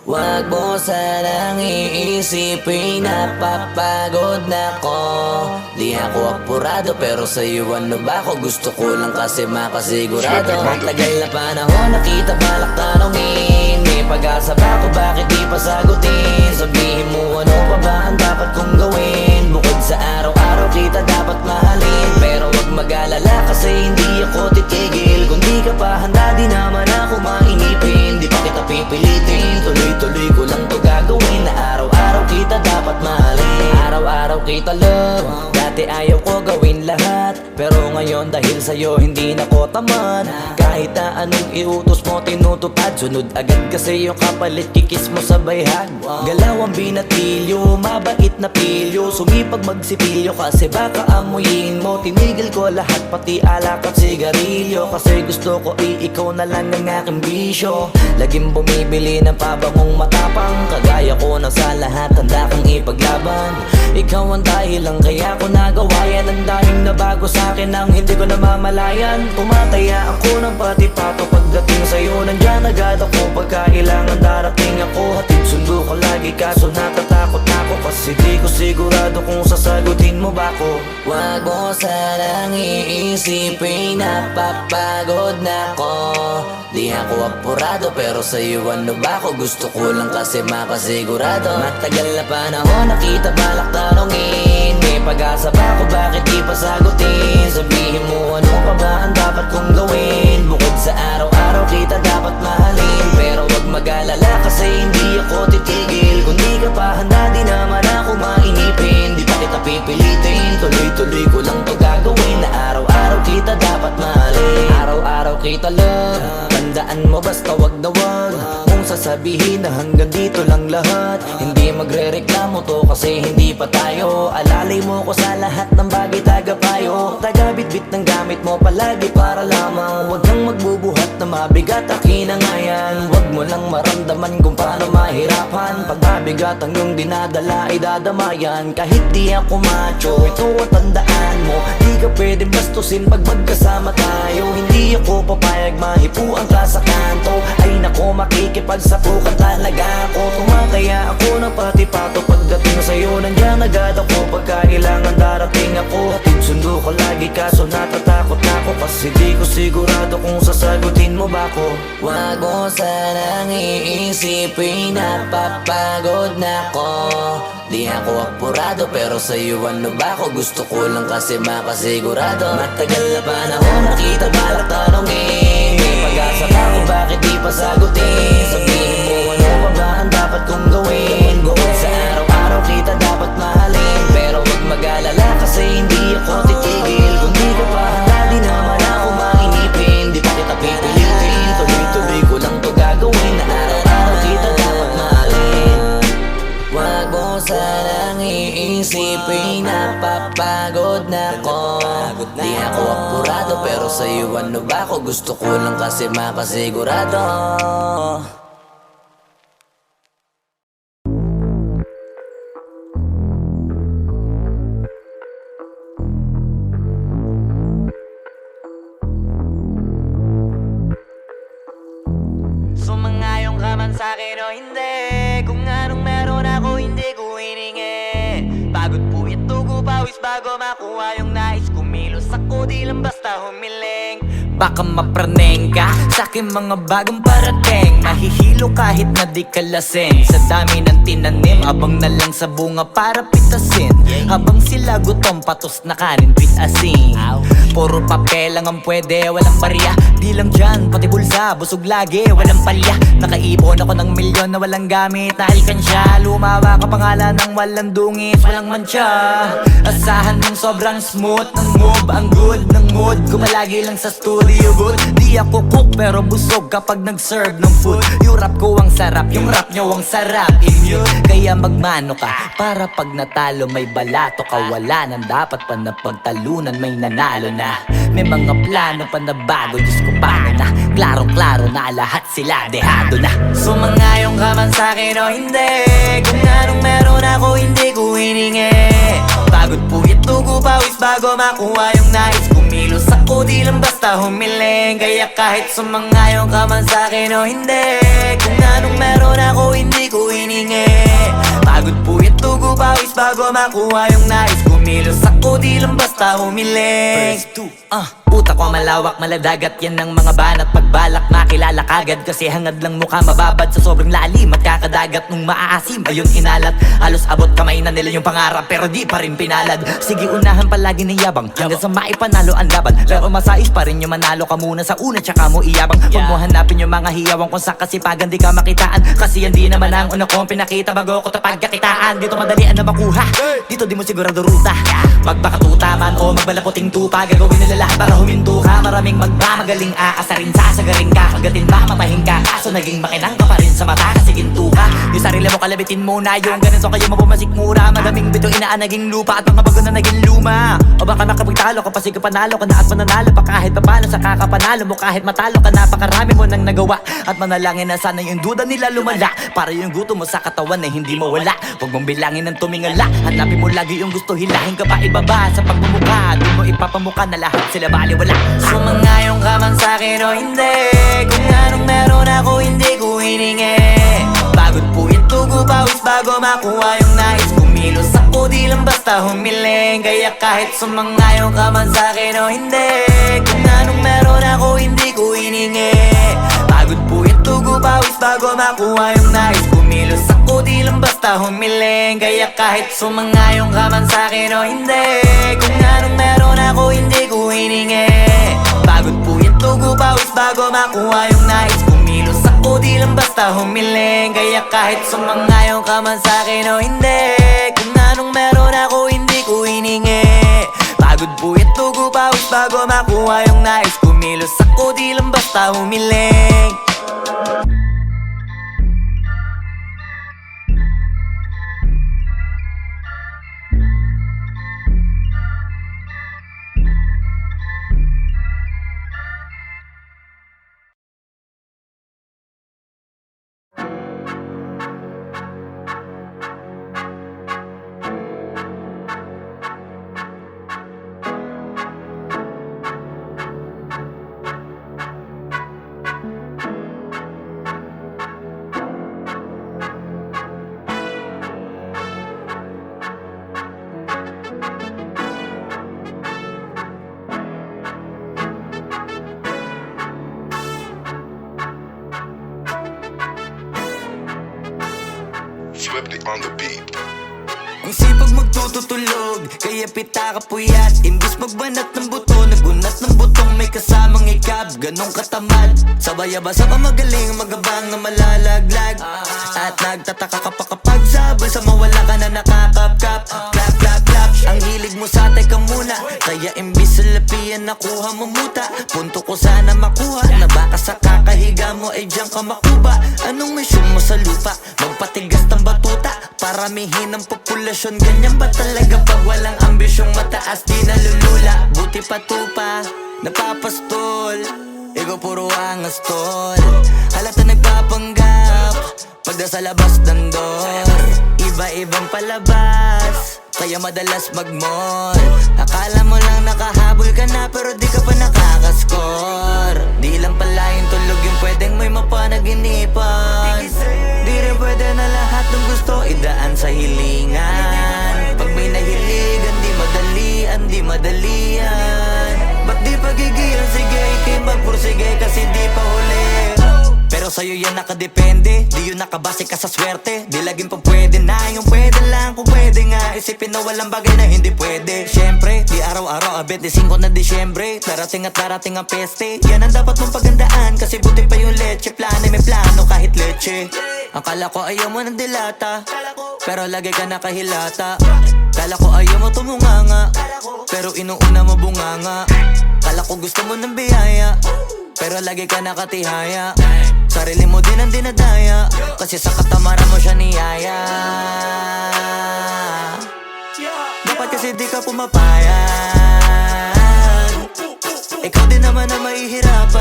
Wag mo sanang iisipin napapagod na ko. Di ako apurado pero sa'yo ano ba ako? Gusto ko lang kasi makasigurado. Matagal na panahon nakita balak tanongin. May pag-asa ba ako bakit di pa sagutin? Sabihin mo ano pa ba ang dapat kong gawin? Bukod sa araw-araw kita dapat mahalin. Pero wag mag-alala kasi hindi ako titigil. Kung di ka pa handa di naman ako mainipin. Di pa kita pipilitin, tuloy-tuloy ko lang to gagawin. Na araw-araw kita dapat mahalin. Araw-araw kita love. Dati ayaw ko gawin lahat, pero ngayon dahil sa'yo hindi na ko tamad. Kahit na anong iutos mo tinutupad, sunod agad kasi yung kapalit kikis mo sa bayhag. Galaw ang binatilyo, mabait na pilyo. Sumipag magsipilyo kasi baka amuyin mo. Tinigil ko lahat pati alak at sigarilyo, kasi gusto ko ikaw na lang ang aking bisyo. Laging bumibili ng pabangong matapang, kagaya ko na sa lahat handa kang ipaglaban. Ikaw ang dahilan kaya ko nagawa yan. Ang daming nabago sa'kin ang hindi ko namamalayan. Tumataya ako ng pati-pato pagdating sa'yo. Nandyan agad ako pagkailangan darating ako. Hatid sundo ko lagi kaso natatakot ako, kasi di ko sigurado kung sasagutin mo ba ko. Wag mo sanang iisipin napapagod na ko. Di ako apurado pero sa'yo ano ba ako? Gusto ko lang kasi makasigurado. Matagal na panahon nakita balak tanongin. May pag-asa ba ako bakit di pa sagutin? Sabihin mo ano pa ba ang dapat kong gawin? Bukod sa araw-araw kita dapat mahalin. Pero wag mag-alala kasi hindi ako titigil. Kung di ka pa handa di naman ako mainipin. Di pa kita pipilitin, tuloy-tuloy ko lang to gagawin. Na araw-araw kita dapat mahalin. Araw-araw kita love. Tandaan mo basta wag na wag kung sasabihin na hanggang dito lang lahat. Hindi magre-reklamo to kasi hindi pa tayo. Alalay mo ko sa lahat ng bagay tagapayo. Tagabitbit ng gamit mo palagi para lamang. Wag kang magbubuhat na mabigat akin na nga yan. Wag mo lang maramdaman kung paano mahirapan. Pag mabigat ang iyong dinadala ay dadamayan. Kahit di ako macho, ito ang tandaan mo. Di ka pwede bastusin pag magkasama tayo. Hindi ako papayag mahipuan ka sa kanto. Ay nako makikipagsapukan talaga ako. Tumataya ako ng pati-pato pagdating sa'yo. Nandyan agad ako pagkailangan darating ako. Hatid sundo ko lagi kaso natatakot na ako, kasi di ko sigurado kung sasagutin mo ba ko. Wag mo sanang iisipin napapagod na ko. Di ako apurado pero sa'yo ano ba ako? Gusto ko lang kasi makasigurado. Matagal na panahon nakita balak tanongin. May pag-asa ba ako bakit di pa sagutin? Sabihin mo ano pa ba ang dapat kong gawin? Bukod sa araw-araw kita dapat mahalin. Pero wag mag-alala kasi hindi ako titigil. Kung di ka pa handa di naman ako mainipin. Di pa kita pipilitin, tuloy-tuloy ko lang to gagawin. Na araw-araw kita dapat mahalin. Wag mo sanang iisipin napapagod na ko. Di ako apurado pero sa'yo ano ba ako? Gusto ko lang kasi makasigurado. Sumangayong ka man sa'kin o hindi, kung anong meron ako hindi ko hiningi. Pagod po ito ko pawis bago makuha yung nais. Kumilos ako di lang basta humiling. Baka mapraneng ka sa'kin mga bagong parating. Mahihilo kahit na di ka lasing. Sa dami ng tinanim, abang na lang sa bunga para pitasin. Habang sila gutom, patos na kanin, bit asin. Puro papel lang ang pwede, walang barya. Di lang dyan, pati bulsa, busog lagi, walang palya. Nakaipon ako ng milyon na walang gamit na alkansya. Lumawa ka pangalan ng walang dungis, walang mancha. Asahan mong sobrang smooth ng move, ang good ng mood. Kumalagi lang sa studio booth. Di ako cook pero busog kapag nag-serve ng food. Yung rap ko ang sarap, yung rap nyo ang sarap. Immune, kaya magmano ka para pag natalo may balato ka. Wala nang dapat pa na pagtalunan, may nanalo na. May mga plano pa na bago, Diyos ko paano na. Klarong-klaro na lahat sila dehado na. Sumangayong ka man sa'kin o hindi, kung anong meron ako hindi ko hiningi. Pagod po ito ko pawis bago makuha yung nais. Kumilos ako di lang basta humiling. Kaya kahit sumangayong ka man sa'kin o hindi, kung anong meron ako hindi bago makuha yung nais. Kumilos ako di lang basta humiling. Utak ko malawak, maladagat yan ng mga banat. Pagbalak makilala kagad kasi hangad lang mukha mababad sa sobrang lalim at kakadagat nung maaasim. Ayun inalat, halos abot kamay na nila yung pangarap pero di pa rin pinalad. Sige unahan palagi ng yabang hanggang sa maipanalo ang laban. Pero masais pa rin yung manalo ka muna sa una tsaka mo iyabang. Huwag mo hanapin yung mga hiyawang kung sa kasipagan di ka makitaan. Kasi yan di naman ang una kong pinakita bago ko tapagkakitaan. Dito madalian na makuha, dito di mo sigurado ruta. Magbakatuta man o magbalaputing tupa, gagawin nila lahat para huminto ka. Maraming magmamagaling aasarin, sasagaring ka. Kagatin ba matahing ka, kaso naging makinang ka pa rin sa mata kasi ginto ka. Yung sarili mo kalabitin muna, yung ganito kayo mapumasik mura. Madaming bito inaan naging lupa at mga bago na naging luma. O baka makapagtalo ka pa sige panalo ka na at mananalo pa kahit papalo sa kakapanalo mo. Kahit matalo ka napakarami mo nang nagawa at manalangin na sana yung duda nila lumala para yung gutom mo sa katawan na hindi mo wala. Huwag mong bilangin ng tumingala, hanapin mo lagi yung gusto, hilahin ka pa ibaba sa pagmumukha. Doon mo ipapamukha na lahat sila baliwala. Sumangayong ka man sa'kin o hindi, kung anong meron ako hindi ko hiningi. Pagod po ito pawis bago makuha yung nais. Kumilos ako di lang basta humiling. Kaya kahit sumangayong ka man sa'kin o hindi, kung anong meron ako hindi ko hiningi. Pagod po ito pawis bago makuha yung nais. Kumilos ako di lang basta humiling. Kaya kahit sumangayong ka man sa'kin o hindi, kung anong meron ako hindi ko hiningi. Pagod po ito pawis bago makuha yung nais. Kumilos ako di lang basta humiling. Kaya kahit sumangayong ka man sa'kin o hindi, kung anong meron ako hindi ko hiningi. Pagod po ito pawis bago makuha yung nais. Kumilos ako di lang basta humiling. Swifty on the beat. Ang sipag magtututulog, kaya pita ka puyat. Imbis magbanat ng buto, nagunat ng butong may kasamang ikab. Ganong katamad, sabay-abasa ka magaling, magabang na malalaglag. At nagtataka ka pa kapag sabay sa mawala ka na nakakapkap. Clap, clap, clap, ang hilig mo sa teka muna. Kaya imbis sa lapian nakuha mo muta. Punto ko sana makuha, na baka sa kakahiga mo ay diyan ka makuba. Anong mission mo sa lupa? Magpatigas ng batuta, paramihin ang populasyon. Ganyan ba talaga pag walang ambisyong mataas di nalulula? Buti pa tupa, napapastol, ikaw puro angas tol. Halata nagpapanggap, pagda sa labas ng door. Iba-ibang palabas, kaya madalas mag-mall. Akala mo lang nakahabol ka na pero di ka pa nakakascore. Di lang pala yung tulog yung pwedeng may mapanaginipan. Di rin pwede na lahat ng gusto idaan sa hilingan. Pag may nahiligan di madalian, di madalian. Ba't di pagigil? Sige, ikay magpursige kasi di pa huli. Pero sa'yo yan nakadepende, di yun nakabase ka sa swerte. Di laging pa pwede na, yung pwede lang kung pwede nga. Isipin na walang bagay na hindi pwede. Siyempre, di araw-araw, 25 na Disyembre. Darating at darating ang peste, yan ang dapat mong pagandaan. Kasi buti pa yung leche, plano may plano kahit leche. Akala ko ayaw mo ng dilata, pero lagi ka nakahilata. Kala ko ayaw mo tumunganga, pero inuuna mo bunganga. Kala ko gusto mo ng biyaya, pero lagi ka nakatihaya. Sarili mo din ang dinadaya, kasi sa katamaran mo siya niyaya. Dapat kasi di ka pumapayag, ikaw din naman ang mahihirapan.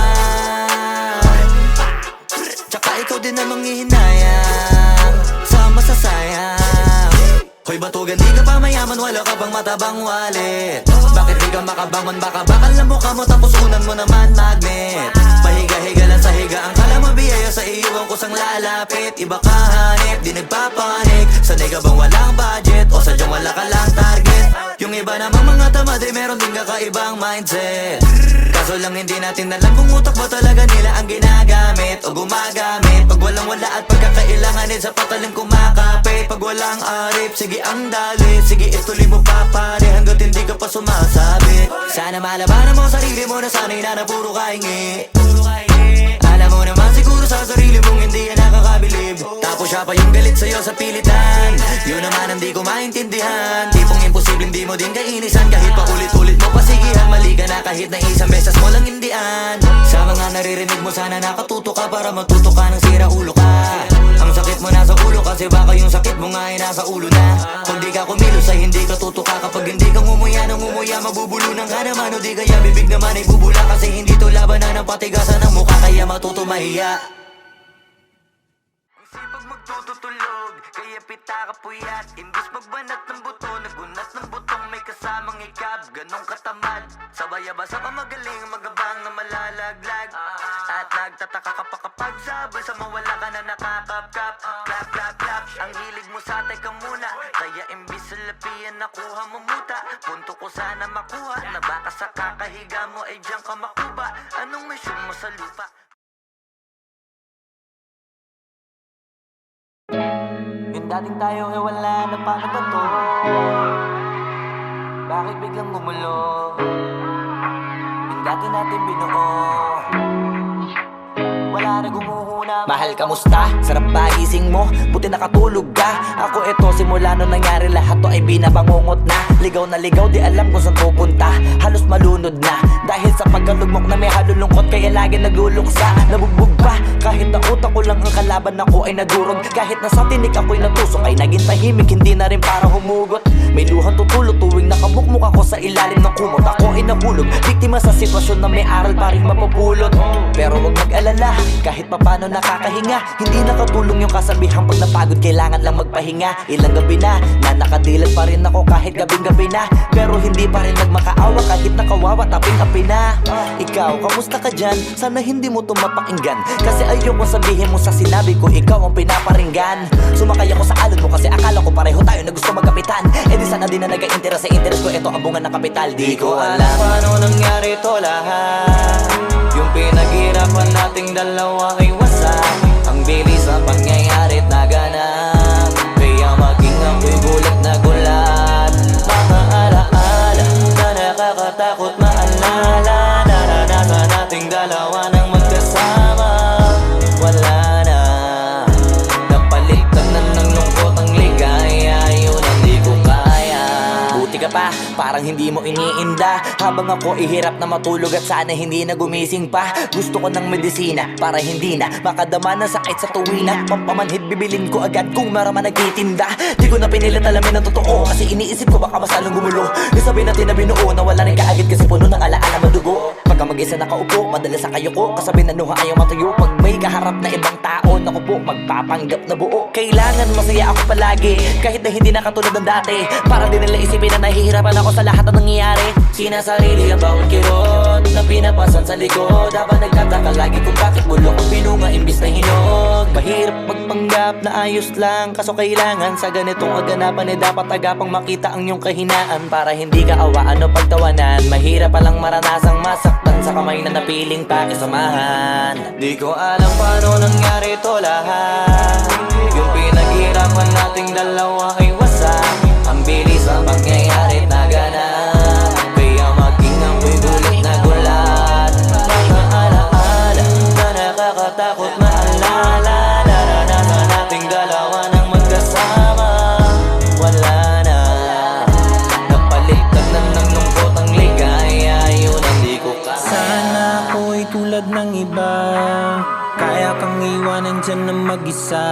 Tsaka ikaw din ang manghihinayang sa masasayang. Hoy batugan, di ka pa mayaman, wala ka bang matabang wallet? Bakit di ka makabangon, baka bakal na mukha mo tapos unan mo naman magnet. Pahiga-higa lang sa higa, ang kala mabiyaya sa iyo ang kusang lalapit. Iba ka hanip, di nagpapanik. Sanay ka bang walang budget o sadyang wala ka lang target? Yung iba namang mga tamad ay meron din kakaibang mindset. Kaso lang hindi natin alam kung utak ba talaga nila ang ginagamit o gumagamit. Pag walang wala at pagkakailanganin sa patalim kumakapit. Pag walang arip, sige ang dali, sige ituloy mo pa pare hanggat hindi ka pa sumasabi. Sana malabanan mo sarili mo na sanay na puro kahingi. Alam mo naman siguro sa sarili mong hindi yan nakakabilib. Tapos siya pa yung galit sa'yo sa pilitan. Yun naman ang di ko maintindihan. Tipong imposibleng di mo din kainisan. Kahit pa ulit-ulit mo pasigihan, mali ka na kahit na isang beses mo lang hindian. Sa mga naririnig mo sana nakatuto ka para matuto ka ng sira ulo ka. Ang sakit mo nasa ulo kasi baka yung sakit mo nga ay nasa ulo na. Pag di ka kumilos ay hindi ka tutuka. Kapag hindi ka ngumuya ng ngumuya, mabubulunan ka naman. O di kaya bibig naman ay bubula. Kasi hindi to labanan ng patigasan ng mukha, kaya matuto mahiya. Ang sipag magtututulog, kaya pita ka puyat. Imbis magbanat ng buto, nagunat ng butong may kasamang ikab. Ganong katamad, sabay-abasa ka magaling, magabang na malalaglag. At nagtataka ka pa kapag sabay sa mawala ka na nakakapkap. Clap, clap, clap, ang hilig mo sa teka muna. Kaya imbis sa lapian nakuha mo muta. Punto ko sana makuha, na baka sa kakahiga mo ay diyan ka makuba. Anong mission mo sa lupa? Yung dating tayo ay wala na, paano ba to? Bakit biglang gumulo? Yung dati natin binuo, wala na gumuhuna. Mahal, kamusta? Sarap ba gising mo? Buti nakatulog ka. Ako eto, simula nung nangyari lahat to ay binabangungot na. Ligaw na ligaw, di alam kung saan pupunta. Halos malunod na dahil sa pagkalugmok na may halulungkot. Kaya lagi nagluluksa, nabugbog pa. Kahit na utak ko lang ang kalaban ako ay nagurog. Kahit na sa tinik ako'y natusok ay naging tahimik, hindi na rin para humugot. May luhang tutulog tuwing nakabukmuk ako sa ilalim ng kumot. Ako ay nahulog, biktima sa sitwasyon na may aral pa rin mapupulot. Pero wag mag-alala, kahit papano nakakahinga. Hindi nakatulong yung kasabihan, pag napagod kailangan lang magpahinga. Ilang gabi na nakadilat pa rin ako kahit gabing-gabi na. Pero hindi pa rin nagmakaawa kahit nakawawa taping-api na. Ikaw, kamusta ka dyan? Sana hindi mo to mapakinggan, kasi ayoko sabihin mo sa sinabi ko ikaw ang pinaparinggan. Sumakay ako sa alon mo kasi akala ko pareho tayo na gusto magkapitan. Eh di sana din na nag-interest sa interest ko, eto ang bunga ng kapital. Di ko alam paano nangyari to lahat. Yung pinaghirapan nating dalawa ay wasak. Ang bilis ang pangyayari't naganap, kaya maging ako'y gulat na gulat. Mga alaala na nakakatakot maalala. Naranasan nating dalawa ng magkasama. Wala na, napalitan na ng lungkot ang ligaya. Yun ang di ko kaya. Buti ka pa, parang hindi mo iniinda. Habang ako ihirap na matulog at sana hindi na gumising pa. Gusto ko ng medisina para hindi na makadama ng sakit sa tuwina. Pampamanhid bibilin ko agad kung maraman nagtitinda. Di ko na pinilit alamin ang totoo, kasi iniisip ko baka masalong gumulo. Nasabi natin na binuo na wala rin kaagad kasi puno ng alaala madugo. Pagka mag-isa nakaupo, madalas sa kayo ko. Kasabi na nuha ayaw matuyo. Pag may kaharap na ibang tao, naku po, magpapanggap na buo. Kailangan masaya ako palagi, kahit na hindi na katulad ng dati. Para din nila isipin na nahihirapan ako sa lahat ng nangyayari. Sinasarili ang bawat kirot na pinapasan sa likod. Habang nagtataka lagi kung bakit bulok ang pinunga imbis na hinog. Mahirap magpanggap na ayos lang, kaso kailangan sa ganitong aganapan eh dapat agapang makita ang iyong kahinaan. Para hindi ka awaan o pagtawanan, mahirap palang maranasang masaktan sa kamay na napiling pakisamahan. Di ko alam paano nangyari to lahat. Yung pinaghirapan nating dalawa ay wasak. Ang bilis ang pangyayari't naganap, kaya maging ako'y gulat na gulat. Mga alaala na nakakatakot maalala. Naranasan nating dalawa ng magkasama. Wala na, napalitan na ng lungkot ang ligaya. Yun ang di ko kaya. Sana ako'y tulad ng iba, kaya kang iwanan dyan na mag-isa.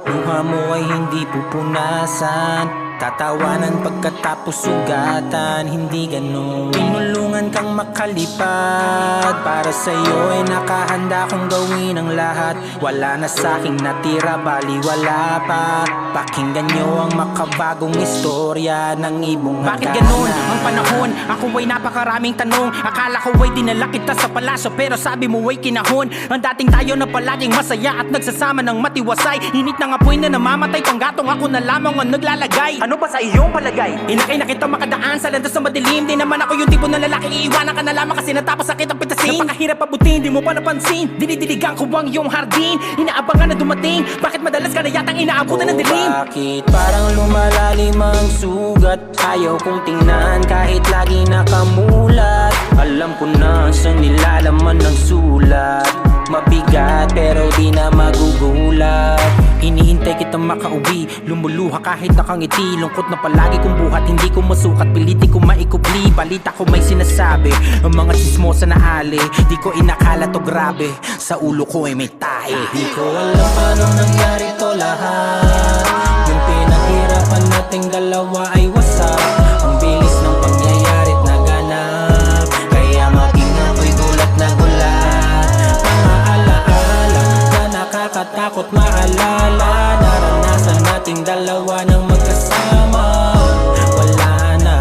Luha mo ay hindi pupunasan, Tatawanan pagkatapos sugatan, hindi ganun. Tinulungan kang makalipad, para sa'yo ay nakahanda kong gawin ang lahat. Wala na sa'king natira, bali wala pa. Pakinggan nyo ang makabagong istorya ng ibong hagana. Bakit ganun ang panahon? Ako ay napakaraming tanong. Akala ko ay dinala kita sa palasyo, pero sabi mo ay kinahon. Ang dating tayo na palaging masaya at nagsasama ng matiwasay. Init ng apoy na namamatay, panggatong ako na lamang ang naglalagay. Ano ba sa iyong palagay? Inakay na kita makadaan sa landas na madilim. Di naman ako yung tipo na lalaki, iiwanan ka na lamang kasi natapos sakit ang pitasin. Napakahirap abutin, di mo pa napansin. Dinidiligan ko ang iyong hardin. Inaabangan na dumating. Bakit madalas ka na yatang inaabutan ng dilim? Bakit parang lumalalim ang sugat? Ayaw kong tingnan kahit lagi nakamulat. Alam ko na saan nilalaman ng sulat. Mabigat pero di na magugulat. Hinihintay kitang makauwi, lumuluha kahit nakangiti. Lungkot na palagi kong buhat, hindi ko masukat. Piliti ko maikubli, balita ko may sinasabi. Ang mga sismosa na ali, di ko inakala to grabe. Sa ulo ko ay may tahi. Di ko alam paano nangyari to lahat. Yung pinaghirapan nating dalawa ay wasak. Ang bilis ng pangyayari't naganap, kaya maging ako'y gulat na gulat. Mga alaala na nakakatakot maalala. Naranasan nating dalawa ng magkasama. Wala na,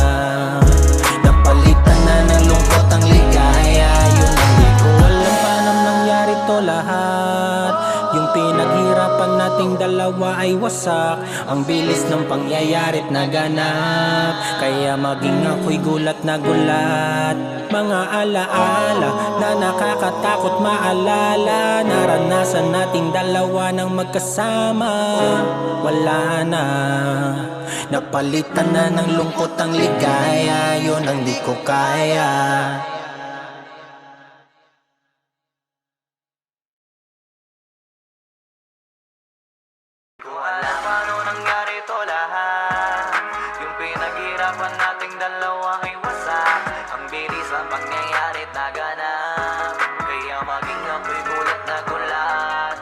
napalitan na ng lungkot ang ligaya. Yun ang di ko alam paano nangyari to lahat. Yung pinaghirapan nating dalawa ay wasak. Ang bilis ng pangyayari't naganap, kaya maging ako'y gulat na gulat. Mga alaala na nakakatakot maalala. Naranasan nating dalawa ng magkasama. Wala na, napalitan na ng lungkot ang ligaya. Yun ang di ko kaya. Ko alam paano nangyari to lahat. Yung pinaghirapan nating dalawa ay wasak. Ang bilis ang pangyayari't naganap, kaya maging ako'y gulat na gulat.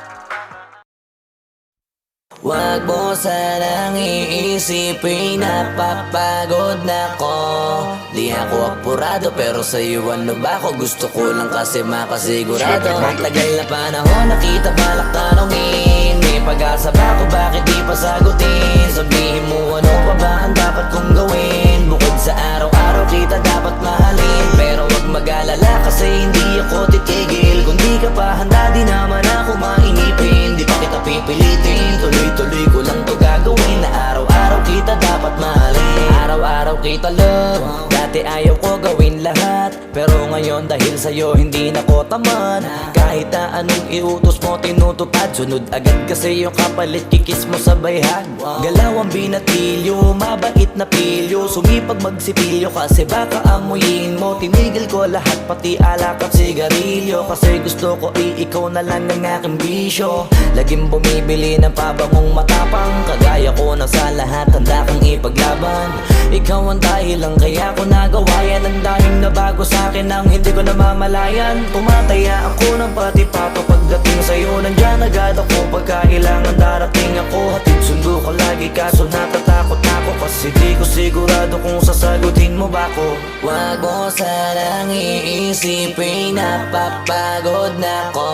Wag mo sanang iisipin, napapagod na ko. Di ako apurado pero sa'yo ano ba ako? Gusto ko lang kasi makasigurado. Matagal na panahon nakita balak tanongin. May pag-asa ba ako, bakit di pa sagutin? Sabihin mo ano pa ba ang dapat kong gawin? Bukod sa araw-araw kita dapat mahalin. Pero wag mag-alala kasi hindi ako titigil. Kung di ka pa handa di naman ako mainipin. Di pa kita pipilitin, tuloy-tuloy ko lang to gagawin. Na araw-araw kita dapat mahalin. Araw-araw kita love. Dati ayaw ko gawin lahat, pero ngayon dahil sa'yo hindi na ko tamad. Kahit na anong iutos mo tinutupad, sunod agad kasi yung kapalit kikis mo sa bayhag. Galaw ang binatilyo, mabait na pilyo. Sumipag magsipilyo kasi baka amuyin mo. Tinigil ko lahat pati alak at sigarilyo, kasi gusto ko ikaw na lang ang aking bisyo. Laging bumibili ng pabangong matapang, kagaya ko na sa lahat handa kang ipaglaban. Ikaw ang dahilan kaya ko nagawa yan. Ang daming nabago sa'kin ang hindi ko namamalayan. Tumataya ako ng pati-pato pagdating sa'yo. Nandyan agad ako pagka kailangan darating ako. Hatid sundo ko lagi kaso natatakot ako, kasi di ko sigurado kung sasagutin mo ba ko. Wag mo sanang iisipin, napapagod na ko.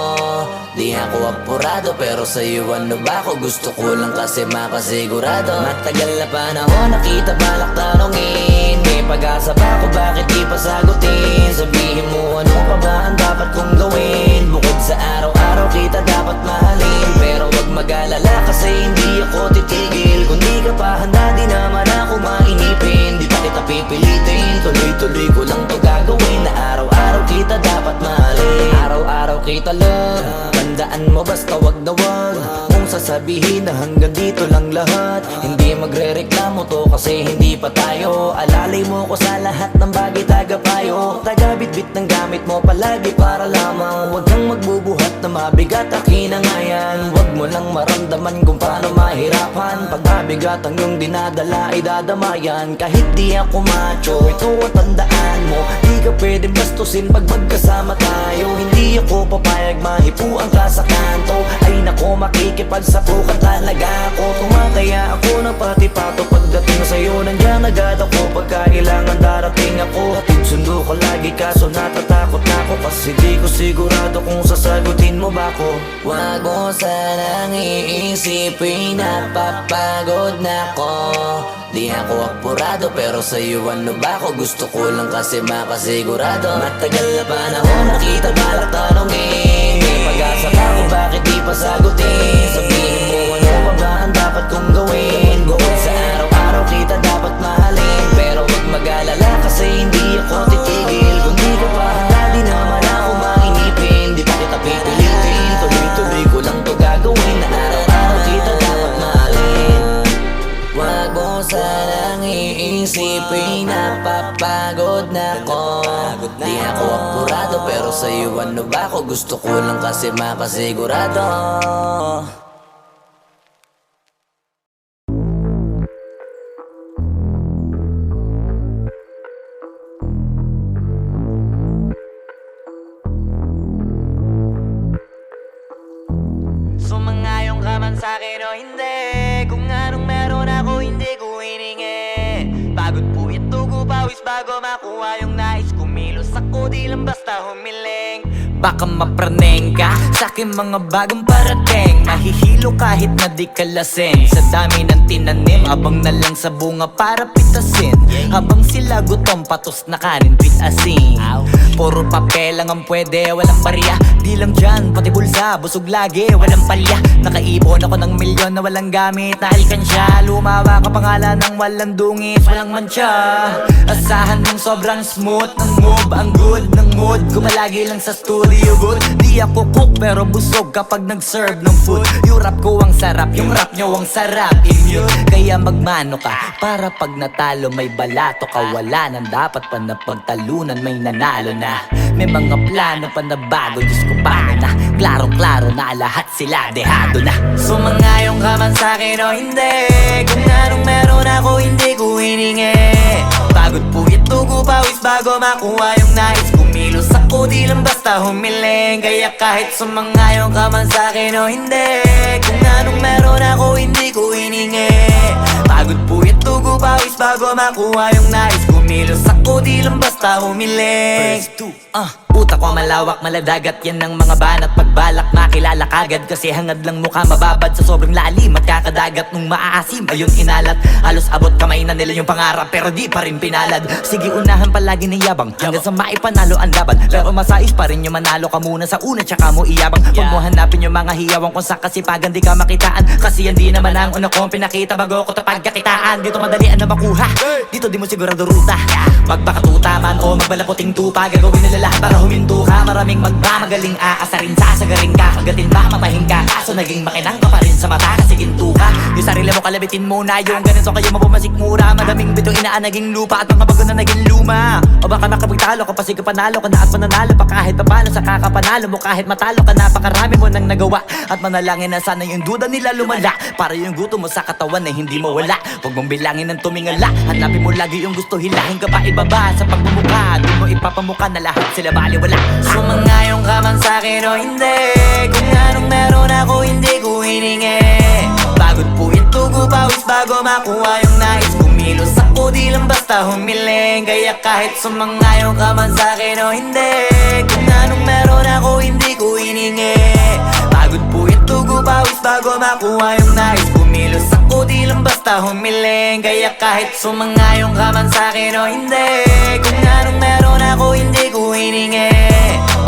Di ako apurado pero sa'yo ano ba ako? Gusto ko lang kasi makasigurado. Matagal na panahon nakita balak tanongin. May pag-asa ba ako, bakit di pa sagutin? Sabihin mo ano pa ba ang dapat kong gawin? Bukod sa araw-araw kita dapat mahalin. Pero wag mag-alala kasi hindi ako titigil. Kung di ka pa handa di naman ako mainipin. Di pa kita pipilitin, tuloy-tuloy ko lang to gagawin. Na araw-araw kita dapat mahalin. Araw-araw kita love. Tandaan mo basta wag na wag mong sasabihin na hanggang dito lang lahat. Hindi magre-reklamo to kasi hindi pa tayo. Alalay mo ko sa lahat ng bagay tagapayo. Tagabitbit ng gamit mo palagi para lamang. Huwag kang magbubuhat na mabigat akin ang ayan. Huwag mo lang maramdaman kung paano mahirapan. Pag mabigat ang iyong dinadala ay dadamayan. Kahit di ako macho, ito ang tandaan mo. Di ka pwedeng bastusin pag magkasama tayo. Hindi ako papayag mahipuan ka sa kanto. Ay nako makikipagsapukan talaga ako. Tumataya ako ng pati-pato pagdating sa'yo. Ngayon nandiyan agad ako pagka kailangan darating ako. Hatid sundo ko lagi kaso natatakot na ako, kasi di ko sigurado kung sasagutin mo ba ako. Wag mo sanang iisipin, napapagod na ako. Di ako apurado pero sa'yo ano ba ako? Gusto ko lang kasi makasigurado. Matagal na panahon nakita balak tanongin, may pag-asa pa ako bakit di pa sagutin. Sabihin mo ano pa ba ang dapat kong gawin? Bukod sa araw-araw kita dapat mahalin, pero wag mag-alala kasi hindi ako titigil. Kung di ka pa handa di naman ako mainipin. Di pa kita pipilitin, tuloy-tuloy ko lang to gagawin. Na araw-araw kita dapat mahalin. Wag mo sanang iisipin, napapagod na ako. Di ako apurado pero sa'yo ano ba ako? Gusto ko lang kasi makasigurado. Sumangayong ka man sa'kin o hindi, kung anong meron ako hindi ko hiningi. Pagod po itugo pawis bago makuha yung nais. Kumilos ako di lang basta humiling. Baka mapraneng ka sa'king mga bagong parating. Mahihilo kahit na di ka lasing. Sa dami ng tinanim, abang na lang sa bunga para pitasin. Habang sila gutom, patos na kanin, pitasin. Puro papel lang ang pwede, walang barya. Di lang dyan, pati bulsa, busog lagi, walang palya. Nakaipon ako ng milyon na walang gamit na alkansya. Lumawa ka pangalan ng walang dungis, walang mancha. Asahan mong sobrang smooth ng move, ang good ng mood. Gumalagi lang sa studio good. Di ako cook pero busog kapag nag-serve ng food. Yung rap ko ang sarap, yung rap nyo ang sarap. Immune, kaya magmano ka para pag natalo may balato ka. Wala nang dapat pa na pagtalunan, may nanalo na. May mga plano pa na bago, Diyos ko paano na. Klarong-klaro na lahat sila dehado na. Sumangayong ka man sa'kin o hindi, kung anong meron ako hindi ko hiningi. Pagod po itugo pawis bago makuha yung nais. Kumilos ako di lang basta humiling. Kaya kahit sumangayong ka man sa'kin o hindi, kung anong meron ako hindi ko hiningi. Pagod po itugo pawis bago makuha yung nais. Kumilos ako di lang basta humiling. Utak ko malawak, maladagat yan ng mga banat. Pagbalak makilala kagad kasi hangad lang mukha mababad sa sobrang lalim at kakadagat nung maaasim. Ayun inalat, halos abot kamay na nila yung pangarap pero di pa rin pinalad. Sige unahan palagi ng yabang hanggang sa maipanalo ang laban. Pero masais pa rin yung manalo ka muna sa una tsaka mo iyabang. Huwag mo hanapin yung mga hiyawang kung sa kasipagan di ka makitaan. Kasi yan di naman ang una kong pinakita bago ko tapagkakitaan. Dito madalian na makuha, dito di mo sigurado ruta. Magpakatuta man o magbalaputing tupa, gagawin nila lahat para huminto ka. Maraming magmamagaling aasarin, sasagarin ka, kagatin ba matahin ka. Kaso naging makinang ka pa rin sa mata kasi ginto ka. Yung sarili mo kalabitin muna, yung ganito kayo mapumasik mura. Madaming bito inaan naging lupa at mga bago na naging luma. O baka makapagtalo ka pa sige panalo ka na at mananalo pa kahit papano sa kakapanalo mo. Kahit matalo ka napakarami mo nang nagawa at manalangin na sana yung duda nila lumala para yung gutom mo sa katawan na hindi mawala. Huwag mong bilangin ng tumingala, hanapin mo lagi yung gusto, hilahin ka pa ibaba sa pagmumukha. Di mo ipapamukha na lahat sila baliwala. Sumangayong ka man sa'kin o hindi, kung anong meron ako hindi ko hiningi. Pagod po itugo pawis bago makuha yung nais. Kumilos ako di lang basta humiling. Kaya kahit sumangayong ka man sa'kin o hindi, kung anong meron ako hindi ko hiningi. Pagod po itugo pawis bago makuha yung nais. Kumilos ako di lang basta humiling. Kaya kahit sumangayong ka man sa'kin o hindi, kung anong meron ako hindi ko hiningi.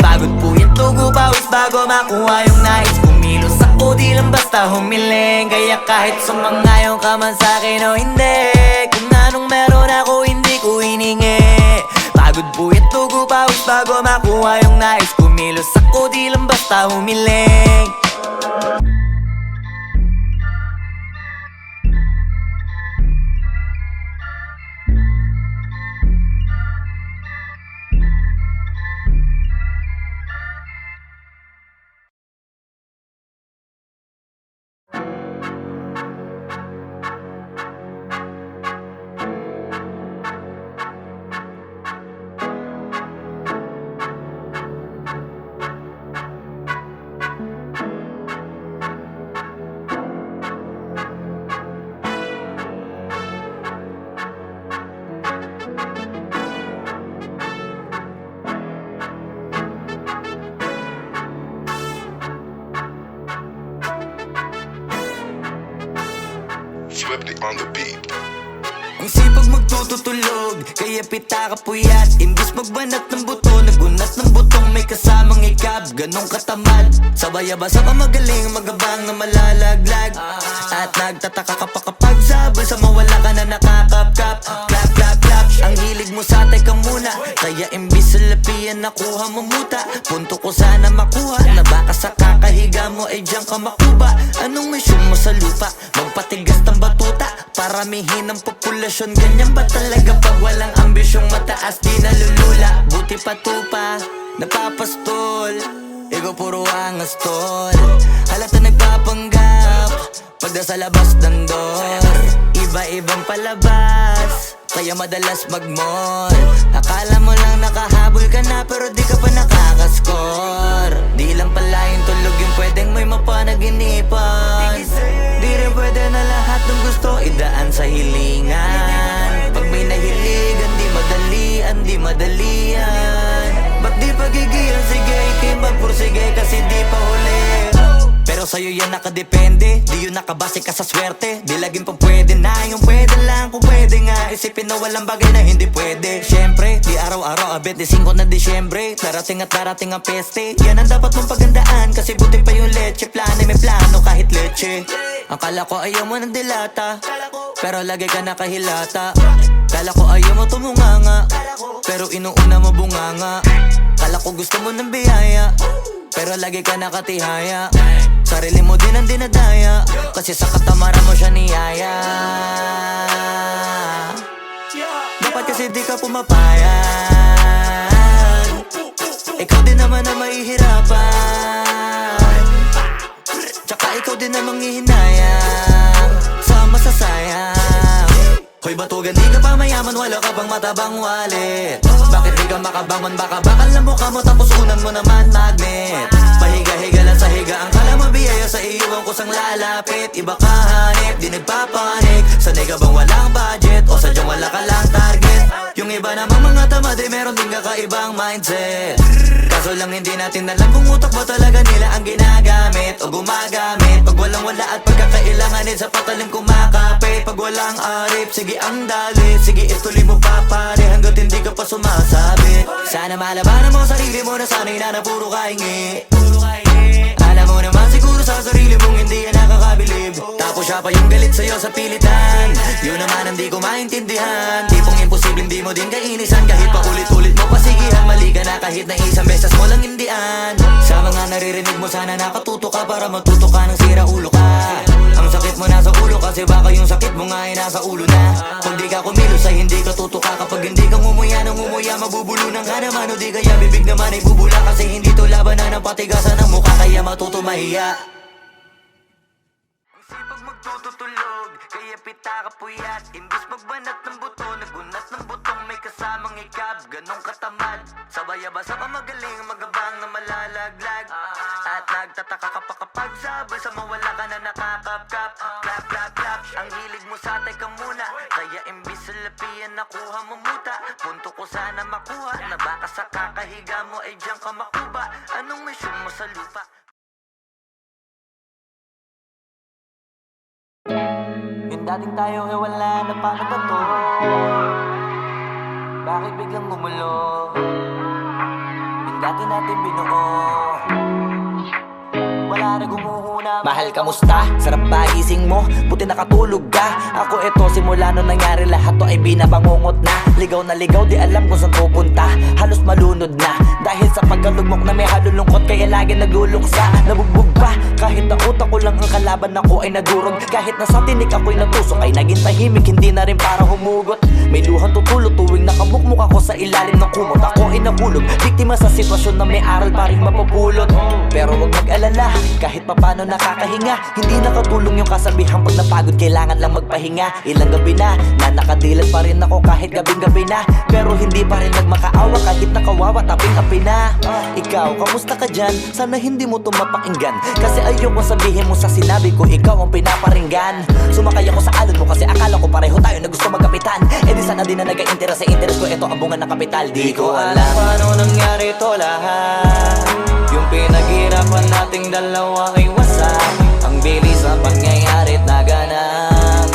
Pagod po itugo pawis bago makuha yung nais. Kumilos ako di lang basta humiling. Kaya kahit sumangayong ka man sa'kin o hindi, kung anong meron ako hindi ko hiningi. Pagod po itugo pawis bago makuha yung nais. Kumilos ako di lang basta humiling. Swifty on the beat. Ang sipag magtututulog, kaya pita ka puyat. Imbis magbanat ng buto, nagunat ng butong may kasamang ikab. Ganong katamad, sabay-abasa ka magaling, magabang na malalaglag. At nagtataka ka pa kapag sabay sa mawala ka na nakakapkap. Clap, clap, clap, ang hilig mo sa teka muna. Kaya imbis sa lapian nakuha mo muta. Punto ko sana makuha, na baka sa kakahiga mo ay diyan ka makuba. Anong mission mo sa lupa? Magpatigas ng batuta, paramihin ang populasyon. Ganyan ba talaga pag walang ambisyong mataas? Di nalulula, buti patupa, napapastol. Ikaw puro angas tol, halata nagpapanggap pagda sa labas ng door. Iba-ibang palabas, kaya madalas mag-mall. Akala mo lang nakahabol ka na, pero di ka pa nakakascore. Di lang pala yung tulog yung pwedeng may mapanaginipan. Di rin pwede na lahat ng gusto idaan sa hilingan. Pag may nahiligan, di madali yan. Ba't di pagigilan, sige, ikimagpursige kasi di pa huli. Pero sa'yo yan nakadepende, di yun nakabase ka sa swerte. Di laging pa pwede na, yung pwede lang kung pwede nga. Isipin na walang bagay na hindi pwede. Siyempre, di araw-araw, 25 na Disyembre. Darating at darating ang peste, yan ang dapat mong pagandaan. Kasi buti pa yung leche, plano may plano kahit leche. Akala ko ayaw mo ng dilata, pero lagi ka nakahilata. Kala ko ayaw mo tumunganga, pero inuuna mo bunganga. Kala ko gusto mo ng biyaya, pero lagi ka nakatihaya. Sarili mo din ang dinadaya, kasi sa katamaran mo siya niyaya. Dapat kasi di ka pumapayag, ikaw din naman ang mahihirapan. Tsaka ikaw din namang hihinayang sa masasayang. Hoy batugan, di ka pa mayaman, wala ka bang matabang wallet? Bakit di ka makabangon, baka bakal na mukha mo tapos unan mo naman magnet. Pahiga-higa lang sa higa, ang kala mo biyaya sa iyo ang kusang lalapit. Iba ka hanip, di nagpapanik. Sanay ka bang walang budget o sadyang wala ka lang target? Yung iba namang mga tamad ay meron din kakaibang mindset. Kaso lang hindi natin alam kung utak ba talaga nila ang ginagamit o gumagamit. Pag walang wala at pagkakailanganin sa patalim kumakapit. Pag walang arip, sige ang dali, sige ituloy mo pa pare hanggat hindi ka pa sumasabi. Sana malabanan mo sarili mo na sanay na puro kahingi. Alam mo naman siguro sa sarili mong hindi yan nakakabilib. Tapos siya pa yung galit sa'yo sa pilitan. Yun naman ang di ko maintindihan. Tipong imposibleng di mo din kainisan. Kahit pa ulit-ulit mo pasigihan, mali ka na kahit na isang beses mo lang hindian. Sa mga naririnig mo sana nakatuto ka para matuto ka ng sira ulo ka. Ang sakit mo nasa ulo kasi baka yung sakit mo nga ay nasa ulo na. Kung di ka kumilos ay hindi ka tutuka. Kapag hindi ka ngumuya ng ngumuya, mabubulunan ka naman. O di kaya bibig naman ay bubula, kasi hindi to labanan ng patigasan ng mukha, kaya matuto mahiya. Ang sipag magtututulog, kaya pita ka puyat. Imbis magbanat ng buto, nagunat ng butong may kasamang ikab. Ganong katamad, sabay-abasa ka magaling, magabang na malalaglag. At nagtataka ka pa kapag sabay sa mawala ka na nakakapkap. Clap, clap, clap, ang hilig mo sa teka muna. Kaya imbis sa lapian nakuha mo muta. Punto ko sana makuha, na baka sa kakahiga mo ay diyan ka makuba. Anong mission mo sa lupa? Yung dating tayo ay wala na, paano ba to? Bakit biglang gumulo? Yung dati natin binuo, wala na gumuhuna. Mahal, kamusta? Sarap ba gising mo? Buti nakatulog ka. Ako eto, simula nung nangyari lahat to ay binabangungot na. Ligaw na ligaw, di alam kung saan pupunta. Halos malunod na, dahil sa pagkalugmok na may halulungkot. Kaya lagi nagluluksa, nabugbog pa. Kahit na utak ko lang ang kalaban, ako ay nagurog. Kahit na sa tinik ako'y natusok, ay naging tahimik, hindi na rin para humugot. May luhang tutulog tuwing nakamukmuk ako sa ilalim ng kumot. Ako ay nahulog, biktima sa sitwasyon na may aral pa rin mapupulot. Pero wag mag-alala, kahit papano nakakahinga. Hindi nakatulong yung kasabihan, pag napagod kailangan lang magpahinga. Ilang gabi na nakadilat pa rin ako kahit gabing-gabi na. Pero hindi pa rin nagmakaawa kahit nakawawa, taping-api na. Ikaw, kamusta ka dyan? Sana hindi mo tumapakinggan, kasi ayoko sabihin mo sa sinabi ko ikaw ang pinaparinggan. Sumakay ako sa alon mo kasi akala ko pareho tayo na gusto magkapitan. E di sana din na nag-interest sa interest ko, ito ang bunga ng kapital. Di ko alam paano nangyari to lahat. Yung pinaghirapan nating dalawa ay wasak. Ang bilis ng pangyayari't naganap.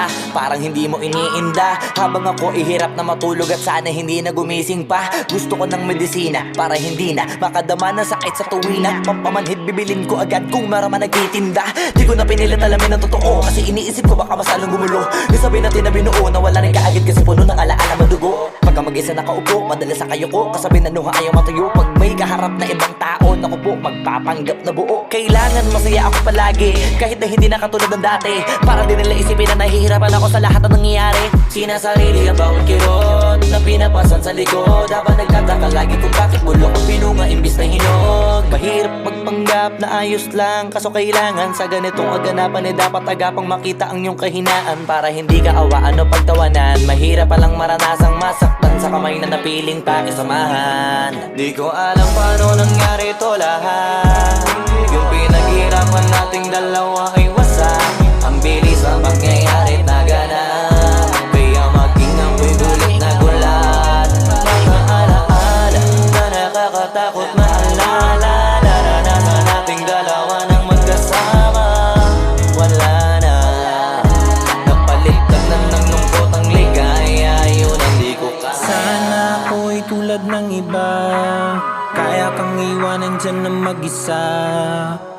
ka, parang hindi mo iniinda. Habang ako ihirap na matulog at sana hindi na gumising pa. Gusto ko ng medisina para hindi na makadama ng sakit sa tuwina. Pampamanhid bibilin ko agad kung maraman nagtitinda. Di ko na pinilit alamin ang totoo, kasi iniisip ko baka masalong gumulo. Isabi natin na binuo, nawala rin kaagad kasi puno ng alaala madugo. Pagka mag-isa nakaupo, madalas sa kayo ko, kasabi na nuha ayaw matuyo. Pag may kaharap na ibang tao, naku po, magpapanggap na buo. Kailangan masaya ako palagi, kahit na hindi na katulad ng dati. Para din nila isipin na nahihirapan ako sa lahat ng nangyayari. Sinasarili ang bawat kirot na pinapasan sa likod, habang nagtataka lagi kung bakit bulok ang pinunga imbis na hinog. Mahirap magpanggap na ayos lang, kaso kailangan sa ganitong aganapan eh dapat agapang makita ang iyong kahinaan. Para hindi ka awaan o pagtawanan, mahirap palang maranasang masaktan sa kamay na napiling pakisamahan. Di ko alam paano nangyari ito lahat. Yung pinaghirapan nating dalawa ay wasak. Ang bilis ang pangyayari na ganap, kaya maging ako'y gulit na gulat. Mga alaala na nakakatakot maalala, naranasan nating dalawa nang magkasama. Wala na, napalitan na ng lungkot ang ligaya, yun ang di ko kaya. Sana ako'y tulad ng iba, kaya kang iwanan dyan ng mag-isa.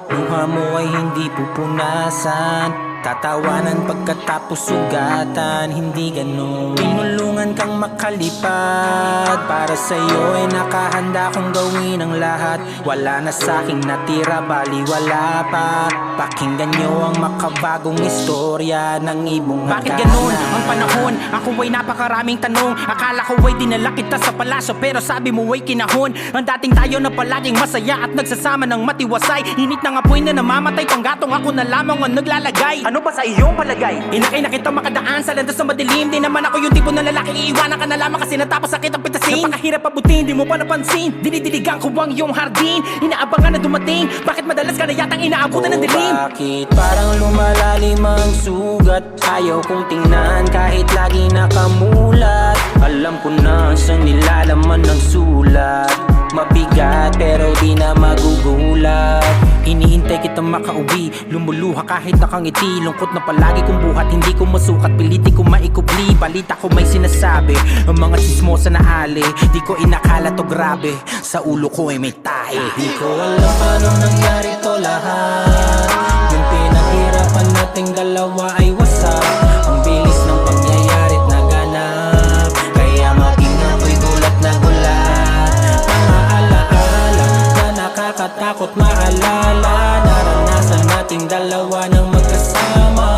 Luha mo ay hindi pupunasan, tatawanan pagkatapos sugatan. Hindi ganon, tinulungan kang makalipad. Para sa'yo ay nakahanda kong gawin ang lahat. Wala na sa'king natira, bali wala pa. Pakinggan nyo ang makabagong istorya ng ibong hagdanan. Bakit ganun ang panahon? Ako ay napakaraming tanong. Akala ko ay dinala kita sa palasyo, pero sabi mo ay kinahon. Ang dating tayo na palaging masaya at nagsasama ng matiwasay. Init ng apoy na namamatay, panggatong ako na lamang ang naglalagay. Ano ba sa iyong palagay? Inakay na kita makadaan sa landas na madilim. Di naman ako yung tipo na lalaki, iiwanan ka na lamang kasi natapos sakit ang pitasin. Napakahirap abutin, di mo pa napansin. Dinidiligan ko ang iyong hardin, inaabangan na dumating. Bakit madalas ka na yatang inaabutan ng dilim? Bakit parang lumalalim ang sugat? Ayaw kong tingnan kahit lagi nakamulat. Alam ko na sa nilalaman ng sulat. Mabigat pero di na magugulat. Iniintay kitang makauwi, lumuluha kahit nakangiti. Lungkot na palagi kong buhat, hindi ko masukat, piliti ko maikubli. Balita ko may sinasabi, ang mga sismosa na ali. Di ko inakala to grabe, sa ulo ko ay may tahi. Di ko alam paano nangyari to lahat. Yung pinaghirapan nating dalawa ay wasak. Ang bilis ng pangyayari't naganap, kaya maging ako'y gulat na gulat. Mga alaala na nakakatakot maalala, naranasan nating dalawa ng magkasama.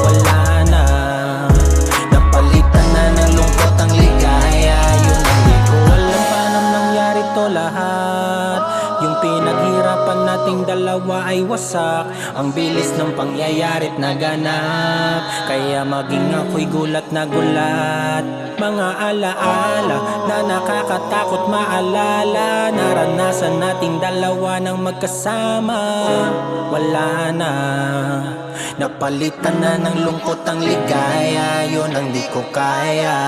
Wala na, napalitan na ng lungkot ang ligaya. Yun ang di ko alam paano nangyari to lahat. Yung pinaghirapan nating dalawa ay wasak. Ang bilis ng pangyayari't naganap, kaya maging ako'y gulat na gulat. Mga alaala na nakakatakot maalala, naranasan nating dalawa ng magkasama. Wala na, napalitan na ng lungkot ang ligaya. Yun ang di ko kaya.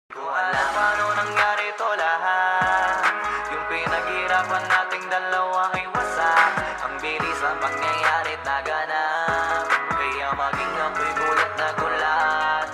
Ko alam paano nangyari to lahat. Yung pinaghirapan nating dalawa ay wasak. Ang bilis ang pangyayari at naganap, kaya maging ako'y gulat na gulat.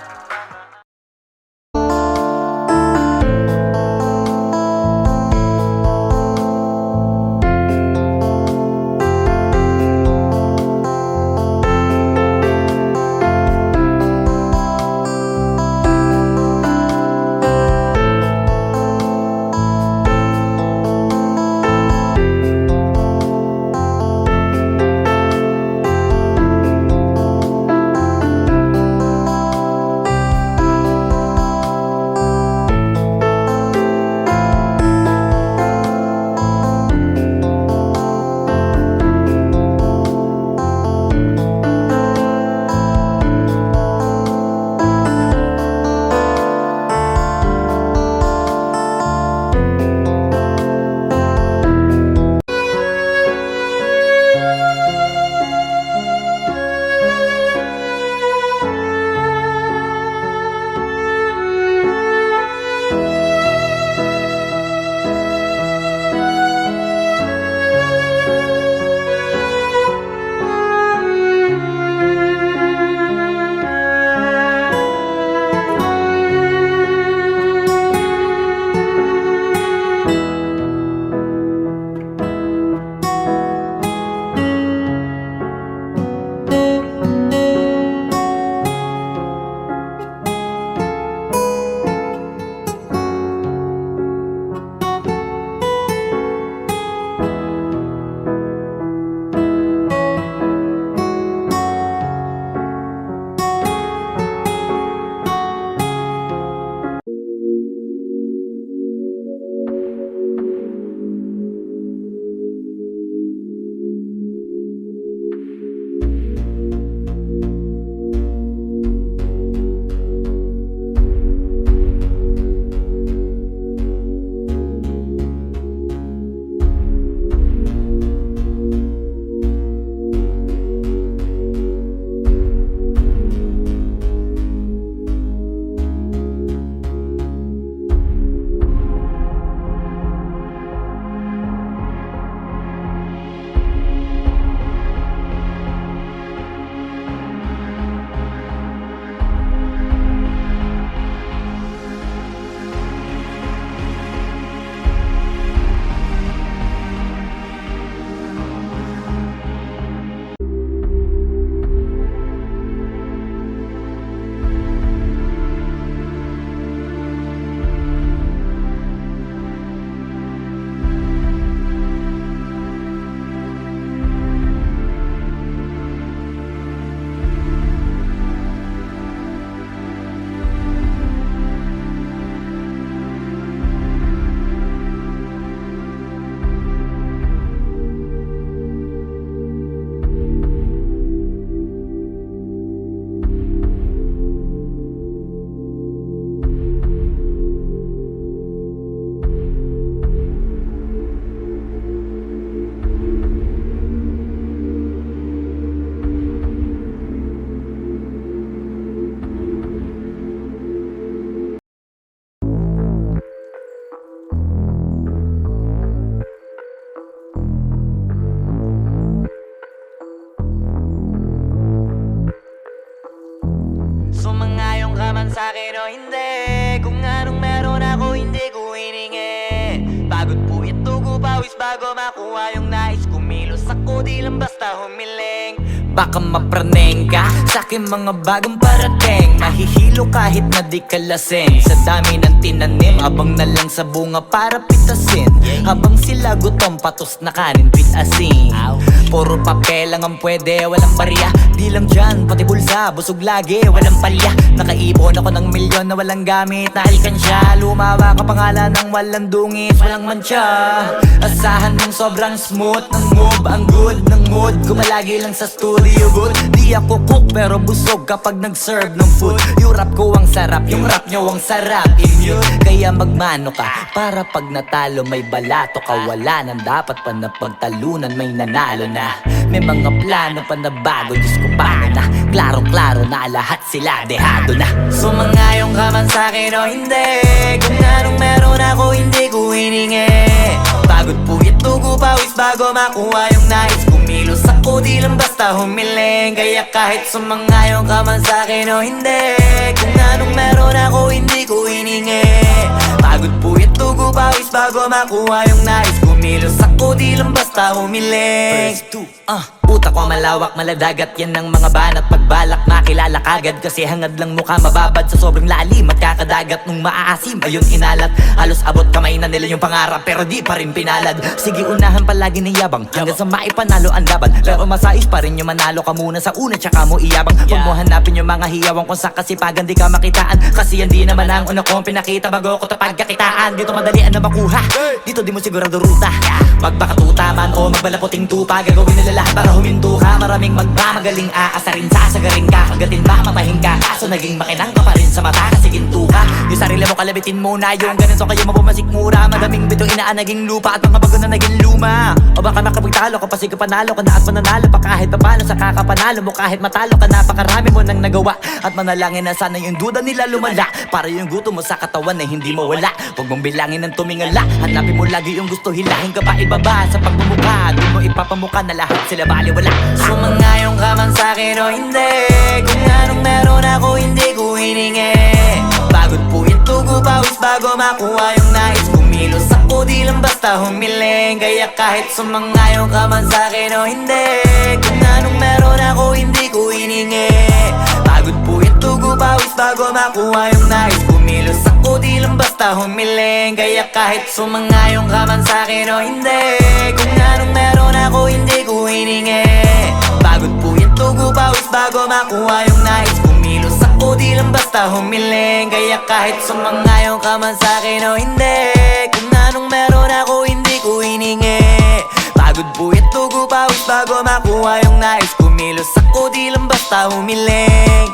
sa'kin o hindi. Kung anong meron ako hindi ko hiningi. Pagod po ito pawis bago makuha yung nais. Kumilos ako di lang basta humiling. Baka mapraneng ka sa aking mga bagong parating. Mahihilo kahit na di ka lasing. Sa dami ng tinanim, abang na lang sa bunga para pitasin. Habang sila gutom, patos na kanin, pitasin. Puro papel lang ang pwede, walang barya. Di lang dyan, pati bulsa, busog lagi, walang palya. Nakaipon ako ng milyon na walang gamit na alkansya. Lumawa ka pangalan ng walang dungis, walang mancha. Asahan mong sobrang smooth ng move, ang good ng mood. Gumalagi lang sa studio good. Di ako cook pero busog kapag nag-serve ng food. Yung rap ko ang sarap, yung rap nyo ang sarap. Immune, kaya magmano ka para pag natalo may balato ka. Wala nang dapat pa na pagtalunan, may nanalo na. May mga plano pa na bago, Diyos ko paano na. Klaro-klaro na lahat sila dehado na. Sumangayong ka man sa'kin o hindi. Kung anong meron ako hindi ko hiningi. Pagod po ito pawis bago makuha yung nais. Kumilos ako di lang basta humiling. Kaya kahit sumangayong ka man sa'kin o hindi. Kung anong meron ako hindi ko hiningi. Pagod po ito pawis bago makuha yung nais. Kumilos ako di lang basta humiling. Utak ko malawak, maladagat yan ng mga banat. Pagbalak makilala kagad kasi hangad lang mukha mababad sa sobrang lalim at kakadagat nung maaasim. Ayun inalat, halos abot kamay na nila yung pangarap pero di pa rin pinalad. Sige unahan palagi ng yabang hanggang sa maipanalo ang laban. Pero masais pa rin yung manalo ka muna sa una tsaka mo iyabang. Huwag mo hanapin yung mga hiyawang kung sa kasipagan di ka makitaan. Kasi yan di naman ang una kong pinakita bago ko tapagkakitaan. Dito madalian na makuha, dito di mo sigurado ruta. Magbakatuta man o magbalaputing tupa, gagawin nila lahat para huminto ka. Maraming magmamagaling aasarin, sasagaring ka, kagatin mamatahin ka. Kaso naging makinang ka pa rin sa mata kasi ginto ka. Yung sarili mo kalabitin muna, yung ganun so kayo mapumasik mura. Madaming bito inaan naging lupa at mga bago na naging luma. O baka makapagtalo ka pa sige panalo ka na at mananalo pa kahit papalo sa kakapanalo mo. Kahit matalo ka napakarami mo nang nagawa at manalangin na sana yung duda nila lumala. Para yung gutom mo sa katawan na hindi mo wala. Huwag mong bilangin ng tumingala, hanapin mo lagi yung gusto. Hilahin ka pa ibaba sa pagmumukha, doon mo ipapamuka na lahat sila baliwala. Sumangayong ka man sa'kin o hindi. Kung anong meron ako hindi ko hiningi. Pagod po ito pawis bago makuha yung nais. Kumilos ako di lang basta humiling. Kaya kahit sumangayong ka man sa'kin o hindi. Kung anong meron ako hindi ko hiningi. Pagod po ito pawis bago makuha yung nais. Kumilos ako di lang basta humiling. Kaya kahit sumangayong ka man sa'kin o hindi. Kung anong meron ako hindi ko hiningi. Pagod po ito pawis bago makuha yung nais. Kumilos ako di lang basta humiling. Kaya kahit sumangayong ka man sa'kin o hindi. Kung anong meron ako hindi ko hiningi. Pagod po ito pawis bago makuha yung nais. Kumilos ako di lang basta humiling.